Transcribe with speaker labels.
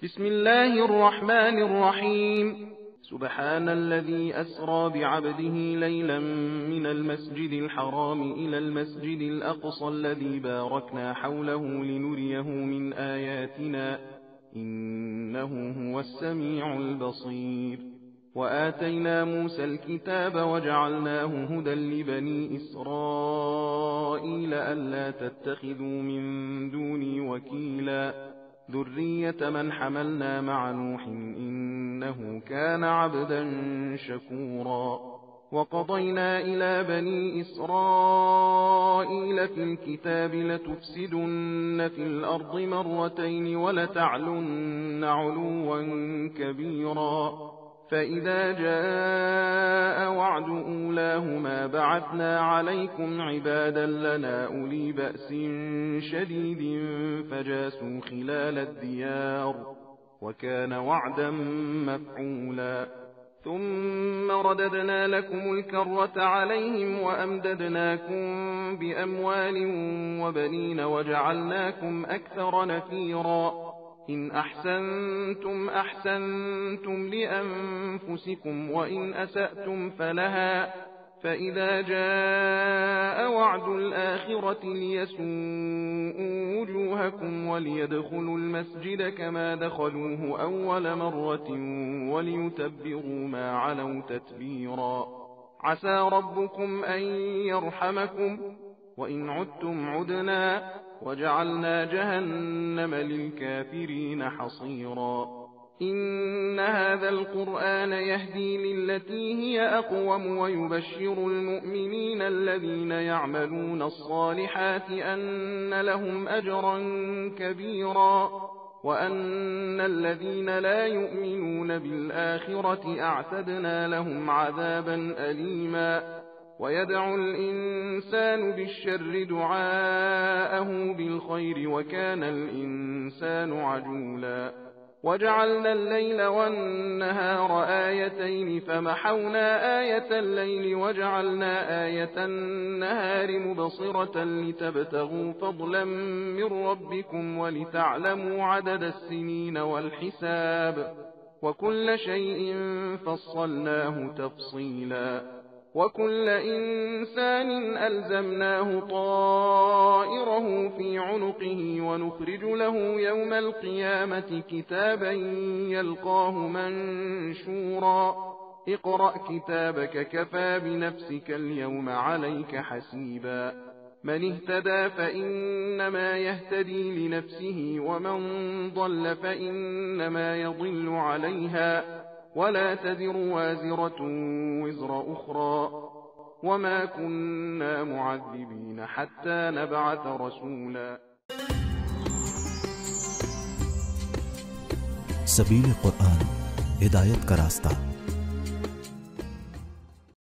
Speaker 1: بسم الله الرحمن الرحيم. سبحان الذي أسرى بعبده ليلا من المسجد الحرام إلى المسجد الأقصى الذي باركنا حوله لنريه من آياتنا إنه هو السميع البصير. وآتينا موسى الكتاب وجعلناه هدى لبني إسرائيل ألا تتخذوا من دوني وكيلا ذرية من حملنا مع نوح إنه كان عبدا شكورا. وقضينا إلى بني إسرائيل في الكتاب لتفسدن في الأرض مرتين ولتعلن علوا كبيرا. فإذا جاء وعد أولاهما بعثنا عليكم عبادا لنا أولي بأس شديد فجاسوا خلال الديار وكان وعدا مفعولا. ثم رددنا لكم الكرة عليهم وأمددناكم بأموال وبنين وجعلناكم أكثر نفيرا. إن أحسنتم أحسنتم لأنفسكم وإن أسأتم فلها. فإذا جاء وعد الآخرة ليسوءوا وجوهكم وليدخلوا المسجد كما دخلوه أول مرة وليتبروا ما علوا تتبيرا. عسى ربكم أن يرحمكم وإن عدتم عدنا وجعلنا جهنم للكافرين حصيرا. إن هذا القرآن يهدي للتي هي أقوم ويبشر المؤمنين الذين يعملون الصالحات أن لهم أجرا كبيرا وأن الذين لا يؤمنون بالآخرة أعتدنا لهم عذابا أليما. ويدعو الإنسان بالشر دعاءه بالخير وكان الإنسان عجولا. وجعلنا الليل والنهار آيتين فمحونا آية الليل وجعلنا آية النهار مبصرة لتبتغوا فضلا من ربكم ولتعلموا عدد السنين والحساب وكل شيء فصلناه تفصيلا. وكل إنسان ألزمناه طائره في عنقه ونخرج له يوم القيامة كتابا يلقاه منشورا. اقرأ كتابك كفى بنفسك اليوم عليك حسيبا. من اهتدى فإنما يهتدي لنفسه ومن ضل فإنما يضل عليها ولا تزر وازرة وزر أخرى وما كنا معذبين حتى نبعث رسولا.
Speaker 2: सबील कुरान हिदायत का रास्ता।